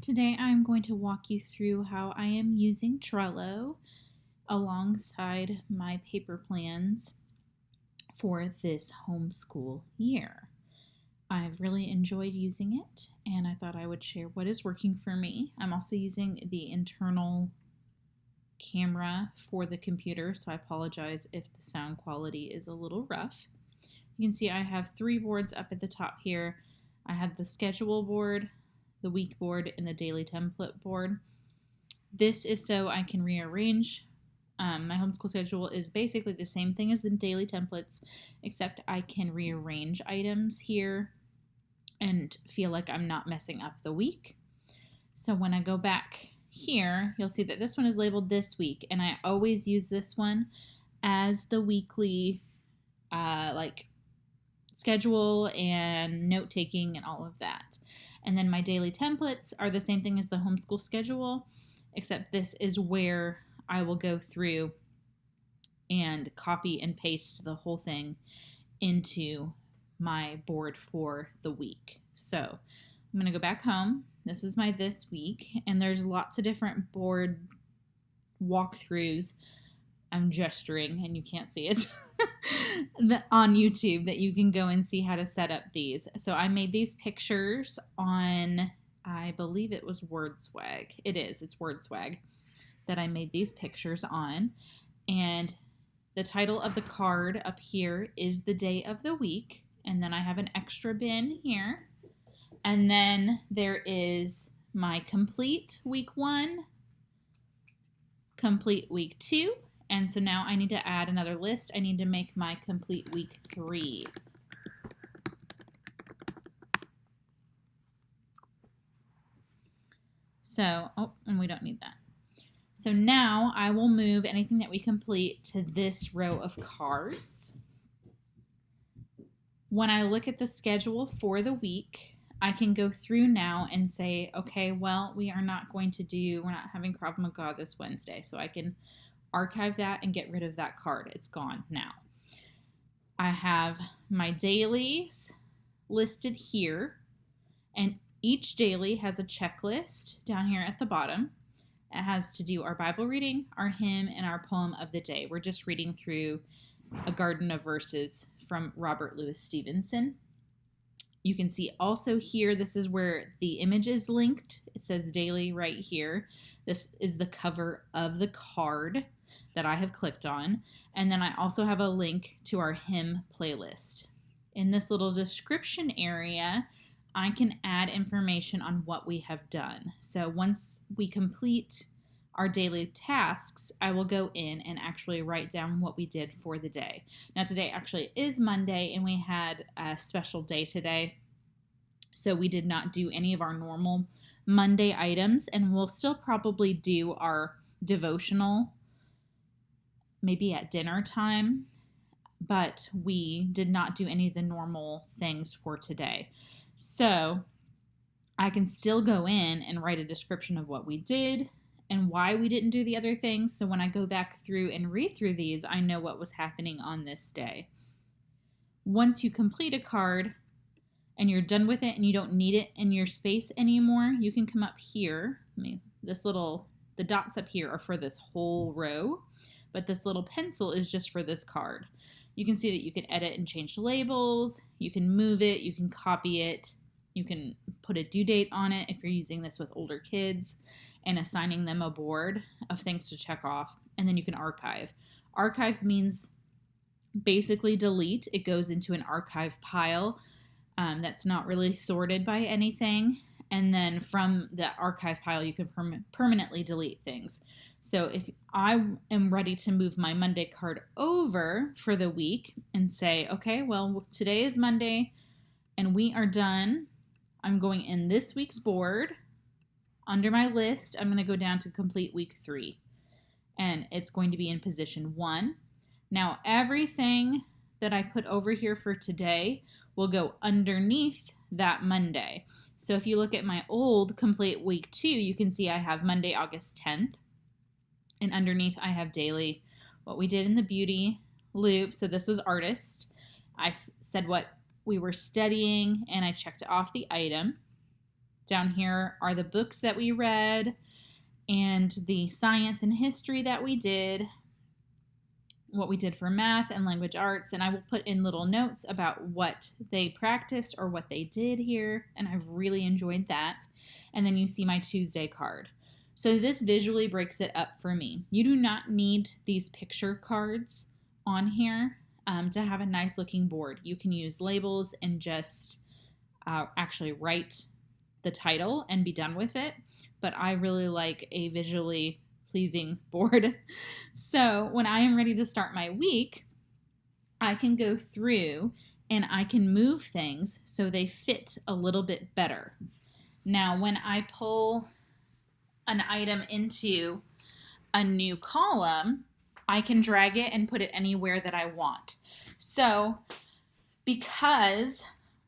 Today I'm going to walk you through how I am using Trello alongside my paper plans for this homeschool year. I've really enjoyed using it and I thought I would share what is working for me. I'm also using the internal camera for the computer, so I apologize if the sound quality is a little rough. You can see I have 3 boards up at the top here. I have the schedule board, the week board, and the daily template board. This is so I can rearrange. My homeschool schedule is basically the same thing as the daily templates, except I can rearrange items here and feel like I'm not messing up the week. So when I go back here, you'll see that this one is labeled this week, and I always use this one as the weekly schedule and note taking and all of that. And then my daily templates are the same thing as the homeschool schedule, except this is where I will go through and copy and paste the whole thing into my board for the week. So I'm going to go back home. This is my this week, and there's lots of different board walkthroughs. I'm gesturing and you can't see it on YouTube that you can go and see how to set up these. So I made these pictures on, I believe it was WordSwag. It's WordSwag that I made these pictures on. And the title of the card up here is the day of the week. And then I have an extra bin here. And then there is my complete week 1, complete week 2. And so now I need to add another list. I need to make my complete week 3. So, and we don't need that. So now I will move anything that we complete to this row of cards. When I look at the schedule for the week, I can go through now and say, okay, well, we're not having Krav Maga this Wednesday. So I can archive that and get rid of that card. It's gone now. I have my dailies listed here, and each daily has a checklist down here at the bottom. It has to do our Bible reading, our hymn, and our poem of the day. We're just reading through A Garden of Verses from Robert Louis Stevenson. You can see also here, this is where the image is linked. It says daily right here. This is the cover of the card that I have clicked on. And then I also have a link to our hymn playlist. In this little description area, I can add information on what we have done. So once we complete our daily tasks, I will go in and actually write down what we did for the day. Now today actually is Monday, and we had a special day today. So we did not do any of our normal Monday items, and we'll still probably do our devotional maybe at dinner time, but we did not do any of the normal things for today. So I can still go in and write a description of what we did and why we didn't do the other things. So when I go back through and read through these, I know what was happening on this day. Once you complete a card and you're done with it and you don't need it in your space anymore, you can come up here. The dots up here are for this whole row, but this little pencil is just for this card. You can see that you can edit and change labels, you can move it, you can copy it, you can put a due date on it if you're using this with older kids and assigning them a board of things to check off, and then you can archive. Archive means basically delete. It goes into an archive pile that's not really sorted by anything, and then from the archive pile you can permanently delete things. So if I am ready to move my Monday card over for the week and say, okay, well, today is Monday and we are done. I'm going in this week's board. Under my list, I'm going to go down to complete week 3. And it's going to be in position 1. Now, everything that I put over here for today will go underneath that Monday. So if you look at my old complete week 2, you can see I have Monday, August 10th. And underneath I have daily, what we did in the beauty loop. So this was artist. I said what we were studying and I checked off the item. Down here are the books that we read and the science and history that we did, what we did for math and language arts, and I will put in little notes about what they practiced or what they did here, and I've really enjoyed that. And then you see my Tuesday card. So this visually breaks it up for me. You do not need these picture cards on here to have a nice looking board. You can use labels and just actually write the title and be done with it. But I really like a visually pleasing board. So when I am ready to start my week, I can go through and I can move things so they fit a little bit better. Now, when I pull an item into a new column, I can drag it and put it anywhere that I want. So because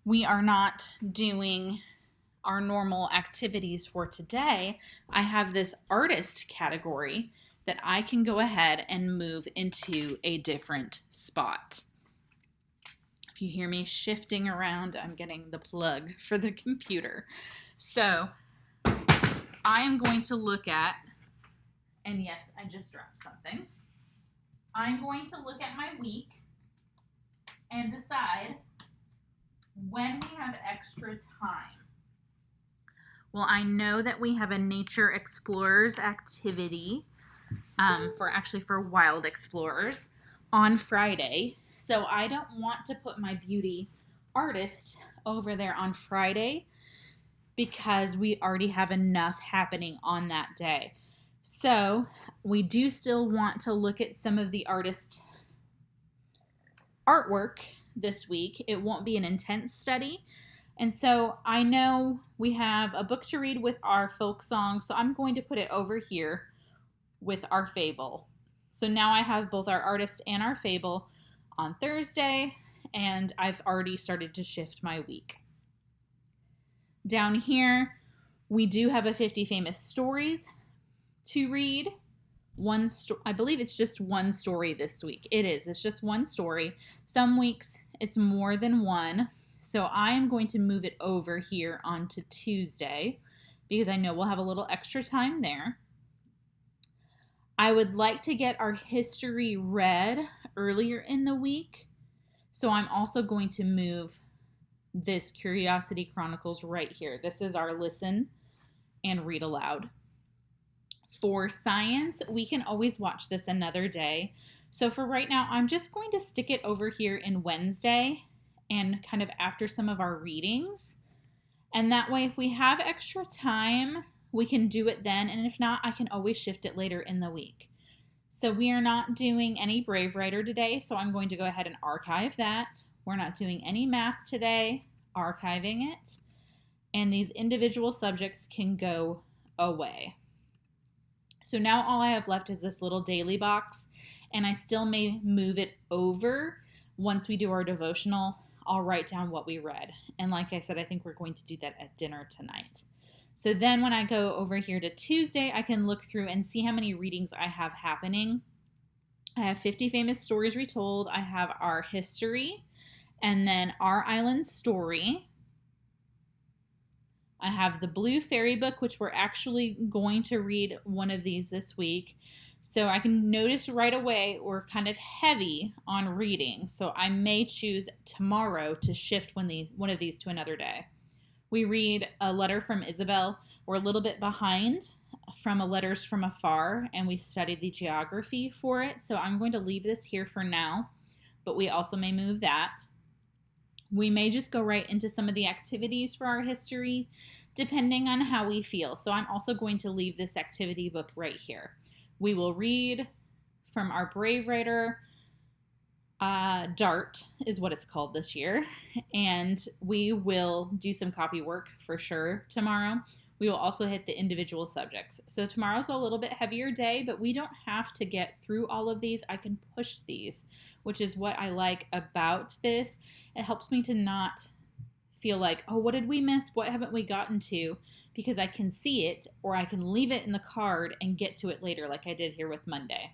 we are not doing our normal activities for today, I have this artist category that I can go ahead and move into a different spot. If you hear me shifting around, I'm getting the plug for the computer. So I am going to look at, and yes, I just dropped something. I'm going to look at my week and decide when we have extra time. Well, I know that we have a Nature Explorers activity for Wild Explorers on Friday. So I don't want to put my beauty artist over there on Friday because we already have enough happening on that day. So we do still want to look at some of the artist artwork this week. It won't be an intense study. And so I know we have a book to read with our folk song, so I'm going to put it over here with our fable. So now I have both our artist and our fable on Thursday, and I've already started to shift my week. Down here, we do have a 50 famous stories to read. I believe it's just one story this week. It's just one story. Some weeks it's more than one. So I am going to move it over here onto Tuesday because I know we'll have a little extra time there. I would like to get our history read earlier in the week. So I'm also going to move this Curiosity Chronicles right here. This is our listen and read aloud. For science, we can always watch this another day. So for right now, I'm just going to stick it over here in Wednesday and kind of after some of our readings. And that way, if we have extra time, we can do it then. And if not, I can always shift it later in the week. So we are not doing any Brave Writer today, so I'm going to go ahead and archive that. We're not doing any math today, archiving it. And these individual subjects can go away. So now all I have left is this little daily box, and I still may move it over. Once we do our devotional, I'll write down what we read. And like I said, I think we're going to do that at dinner tonight. So then when I go over here to Tuesday, I can look through and see how many readings I have happening. I have 50 famous stories retold. I have our history and then our island story. I have the Blue Fairy book, which we're actually going to read one of these this week. So I can notice right away we're kind of heavy on reading. So I may choose tomorrow to shift one of these to another day. We read A Letter from Isabel. We're a little bit behind from a Letters from Afar, and we studied the geography for it. So I'm going to leave this here for now, but we also may move that. We may just go right into some of the activities for our history, depending on how we feel. So I'm also going to leave this activity book right here. We will read from our Brave Writer, DART is what it's called this year, and we will do some copy work for sure tomorrow. We will also hit the individual subjects. So tomorrow's a little bit heavier day, but we don't have to get through all of these. I can push these, which is what I like about this. It helps me to not feel like, oh, what did we miss? What haven't we gotten to? Because I can see it, or I can leave it in the card and get to it later like I did here with Monday.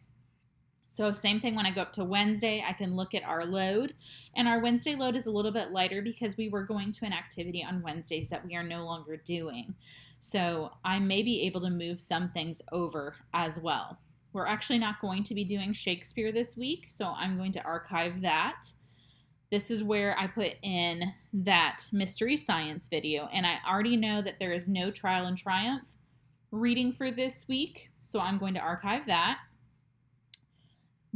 So same thing when I go up to Wednesday, I can look at our load. And our Wednesday load is a little bit lighter because we were going to an activity on Wednesdays that we are no longer doing. So I may be able to move some things over as well. We're actually not going to be doing Shakespeare this week, so I'm going to archive that. This is where I put in that mystery science video, and I already know that there is no Trial and Triumph reading for this week, so I'm going to archive that.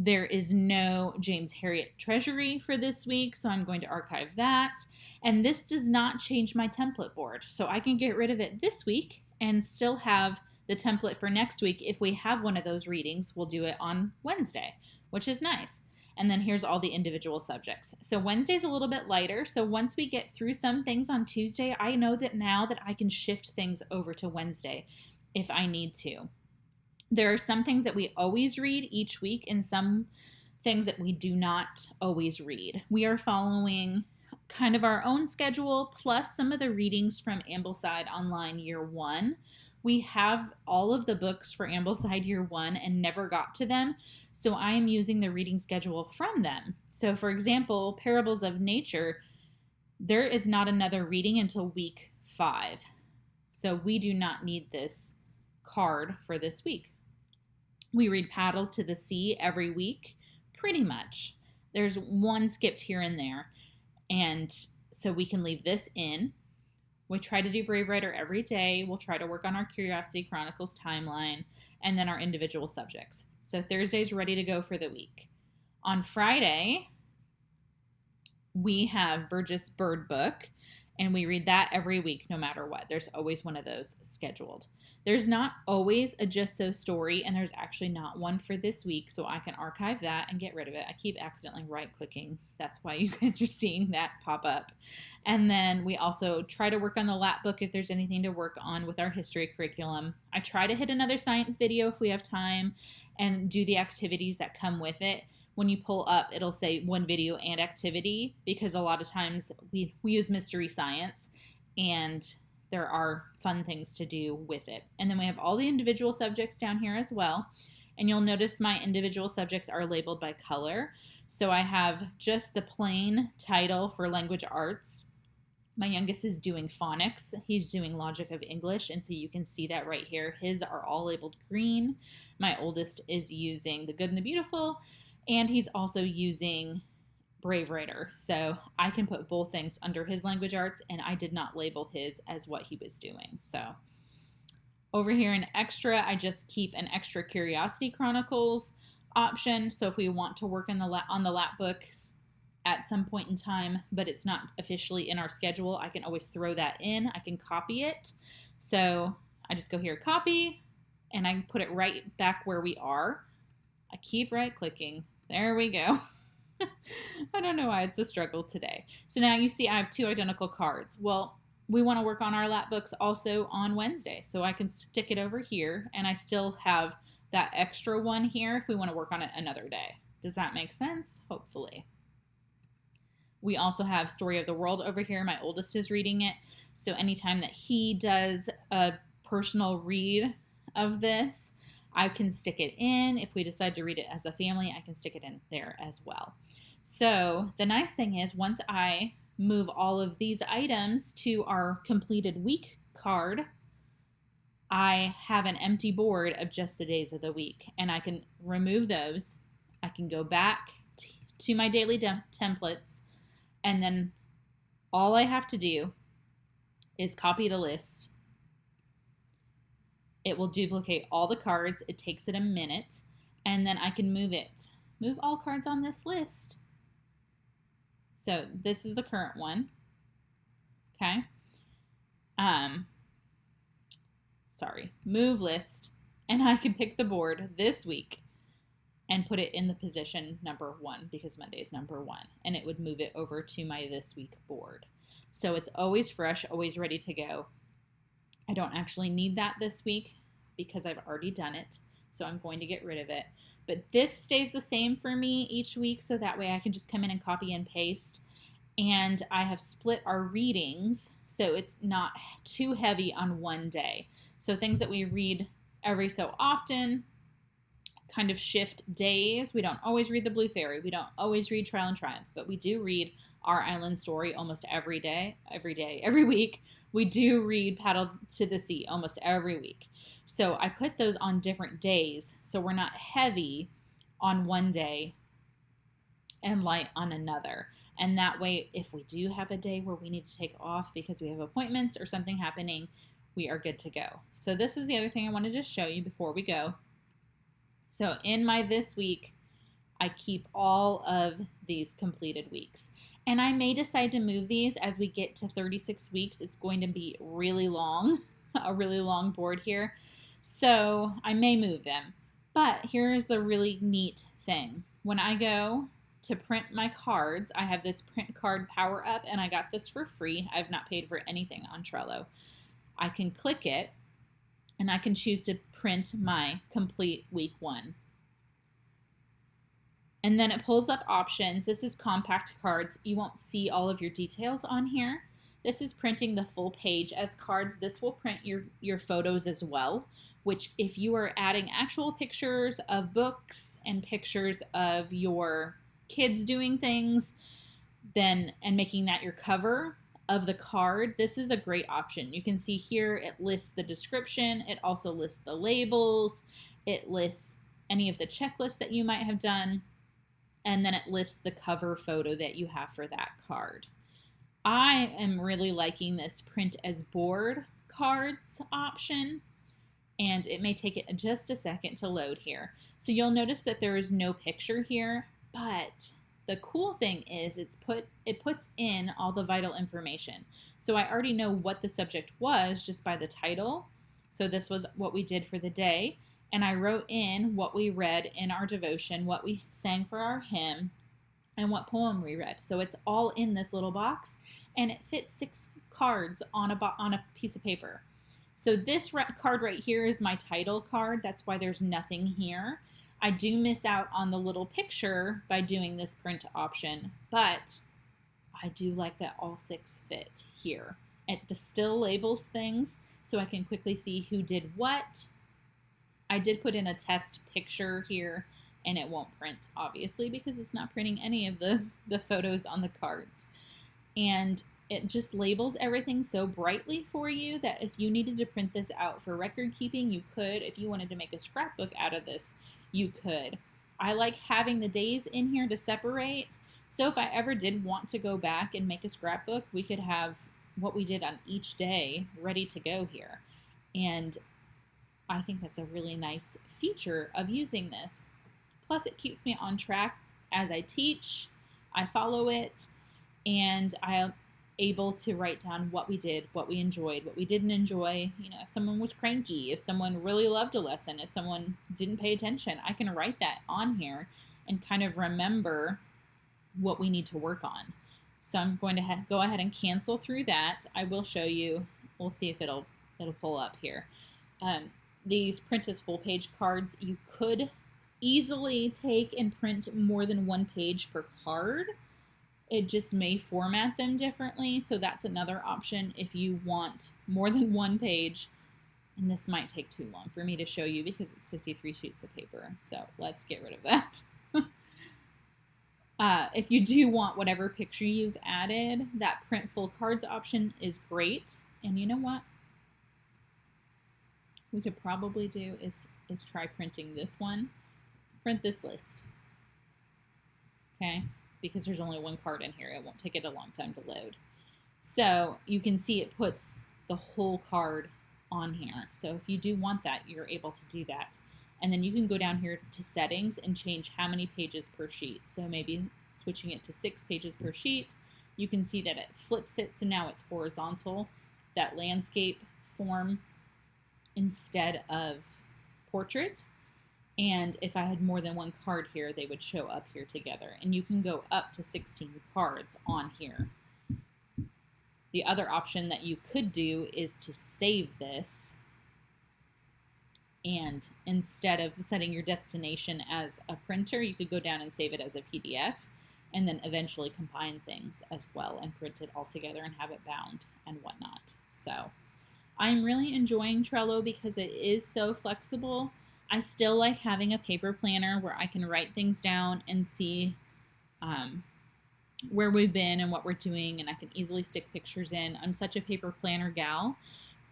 There is no James Herriot Treasury for this week, so I'm going to archive that. And this does not change my template board, so I can get rid of it this week and still have the template for next week. If we have one of those readings, we'll do it on Wednesday, which is nice. And then here's all the individual subjects. So Wednesday's a little bit lighter, so once we get through some things on Tuesday, I know that now that I can shift things over to Wednesday if I need to. There are some things that we always read each week and some things that we do not always read. We are following kind of our own schedule plus some of the readings from Ambleside Online Year 1. We have all of the books for Ambleside Year 1 and never got to them, so I am using the reading schedule from them. So for example, Parables of Nature, there is not another reading until week 5. So we do not need this card for this week. We read Paddle to the Sea every week, pretty much. There's one skipped here and there, and so we can leave this in. We try to do Brave Writer every day. We'll try to work on our Curiosity Chronicles timeline, and then our individual subjects. So Thursday's ready to go for the week. On Friday, we have Burgess Bird Book, and we read that every week no matter what. There's always one of those scheduled. There's not always a Just So story, and there's actually not one for this week, so I can archive that and get rid of it. I keep accidentally right-clicking. That's why you guys are seeing that pop up. And then we also try to work on the LAT book if there's anything to work on with our history curriculum. I try to hit another science video if we have time and do the activities that come with it. When you pull up, it'll say one video and activity because a lot of times we use mystery science and there are fun things to do with it. And then we have all the individual subjects down here as well. And you'll notice my individual subjects are labeled by color. So I have just the plain title for language arts. My youngest is doing phonics. He's doing logic of English. And so you can see that right here. His are all labeled green. My oldest is using The Good and the Beautiful. And he's also using Brave Writer. So I can put both things under his language arts, and I did not label his as what he was doing. So over here in extra, I just keep an extra Curiosity Chronicles option. So if we want to work on the LAT books at some point in time, but it's not officially in our schedule, I can always throw that in. I can copy it. So I just go here, copy, and I put it right back where we are. I keep right clicking. There we go. I don't know why it's a struggle today. So now you see I have 2 identical cards. Well, we want to work on our LAT books also on Wednesday. So I can stick it over here and I still have that extra one here if we want to work on it another day. Does that make sense? Hopefully. We also have Story of the World over here. My oldest is reading it. So anytime that he does a personal read of this, I can stick it in. If we decide to read it as a family, I can stick it in there as well. So the nice thing is once I move all of these items to our completed week card, I have an empty board of just the days of the week, and I can remove those. I can go back to my daily templates, and then all I have to do is copy the list. It will duplicate all the cards. It takes it a minute, and then I can move it. Move all cards on this list. So this is the current one. Okay. Move list, and I can pick the board this week and put it in the position number 1 because Monday is number 1, and it would move it over to my this week board. So it's always fresh, always ready to go. I don't actually need that this week because I've already done it, so I'm going to get rid of it. But this stays the same for me each week, so that way I can just come in and copy and paste. And I have split our readings, so it's not too heavy on one day. So things that we read every so often, kind of shift days. We don't always read the Blue Fairy. We don't always read Trial and Triumph, but we do read Our Island Story almost every day, every week. We do read Paddle to the Sea almost every week. So I put those on different days so we're not heavy on one day and light on another. And that way, if we do have a day where we need to take off because we have appointments or something happening, we are good to go. So this is the other thing I wanted to show you before we go. So in my this week, I keep all of these completed weeks. And I may decide to move these as we get to 36 weeks. It's going to be really long, a really long board here. So I may move them. But here's the really neat thing. When I go to print my cards, I have this print card power up, and I got this for free. I've not paid for anything on Trello. I can click it, and I can choose to print my complete week 1. And then it pulls up options. This is compact cards. You won't see all of your details on here. This is printing the full page as cards. This will print your photos as well, which if you are adding actual pictures of books and pictures of your kids doing things, then and making that your cover of the card, this is a great option. You can see here it lists the description. It also lists the labels. It lists any of the checklists that you might have done. And then it lists the cover photo that you have for that card. I am really liking this print as board cards option, and it may take it just a second to load here. So you'll notice that there is no picture here, but the cool thing is it puts in all the vital information. So I already know what the subject was just by the title. So this was what we did for the day. And I wrote in what we read in our devotion, what we sang for our hymn, and what poem we read. So it's all in this little box, and it fits 6 cards on a piece of paper. So this card right here is my title card. That's why there's nothing here. I do miss out on the little picture by doing this print option, but I do like that all 6 fit here. It still labels things so I can quickly see who did what. I did put in a test picture here, and it won't print, obviously, because it's not printing any of the photos on the cards. And it just labels everything so brightly for you that if you needed to print this out for record keeping, you could. If you wanted to make a scrapbook out of this, you could. I like having the days in here to separate. So if I ever did want to go back and make a scrapbook, we could have what we did on each day ready to go here. And I think that's a really nice feature of using this. Plus, it keeps me on track as I teach. I follow it, and I'm able to write down what we did, what we enjoyed, what we didn't enjoy. You know, if someone was cranky, if someone really loved a lesson, if someone didn't pay attention, I can write that on here and kind of remember what we need to work on. So I'm going to go ahead and cancel through that. I will show you. We'll see if it'll pull up here. These print as full page cards, you could easily take and print more than 1 page per card. It just may format them differently. So that's another option if you want more than 1 page. And this might take too long for me to show you because it's 53 sheets of paper. So let's get rid of that. If you do want whatever picture you've added, that print full cards option is great. And you know what we could probably do is try printing this one. Print this list. Okay? Because there's only 1 card in here. It won't take it a long time to load. So you can see it puts the whole card on here. So if you do want that, you're able to do that. And then you can go down here to settings and change how many pages per sheet. So maybe switching it to 6 pages per sheet. You can see that it flips it, so now it's horizontal, that landscape form instead of portrait. And if I had more than 1 card here, they would show up here together. And you can go up to 16 cards on here. The other option that you could do is to save this. And instead of setting your destination as a printer, you could go down and save it as a PDF. And then eventually combine things as well and print it all together and have it bound and whatnot. So I'm really enjoying Trello because it is so flexible. I still like having a paper planner where I can write things down and see where we've been and what we're doing, and I can easily stick pictures in. I'm such a paper planner gal,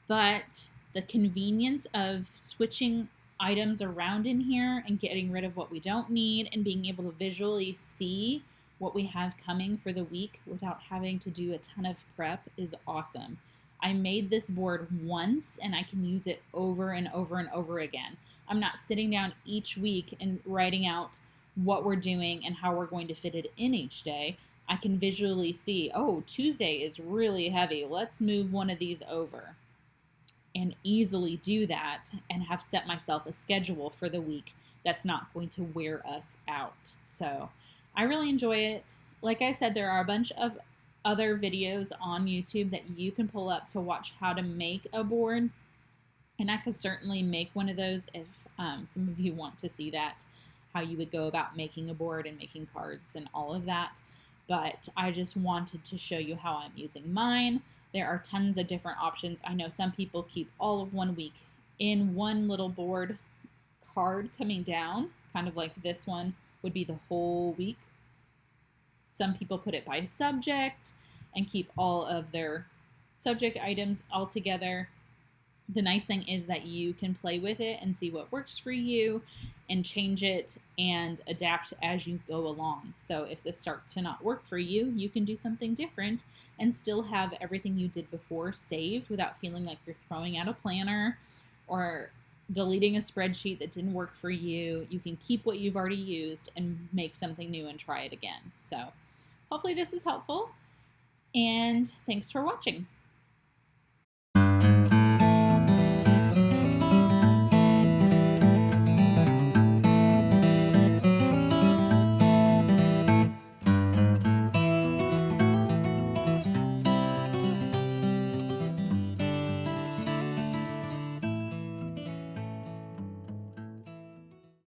but the convenience of switching items around in here and getting rid of what we don't need and being able to visually see what we have coming for the week without having to do a ton of prep is awesome. I made this board once and I can use it over and over and over again. I'm not sitting down each week and writing out what we're doing and how we're going to fit it in each day. I can visually see, oh, Tuesday is really heavy. Let's move one of these over, and easily do that and have set myself a schedule for the week that's not going to wear us out. So I really enjoy it. Like I said, there are a bunch of other videos on YouTube that you can pull up to watch how to make a board. And I could certainly make one of those if some of you want to see that, how you would go about making a board and making cards and all of that. But I just wanted to show you how I'm using mine. There are tons of different options. I know some people keep all of 1 week in one little board card coming down, kind of like this one would be the whole week. Some people put it by subject and keep all of their subject items all together. The nice thing is that you can play with it and see what works for you and change it and adapt as you go along. So if this starts to not work for you, you can do something different and still have everything you did before saved without feeling like you're throwing out a planner or deleting a spreadsheet that didn't work for you. You can keep what you've already used and make something new and try it again. So hopefully this is helpful, and thanks for watching.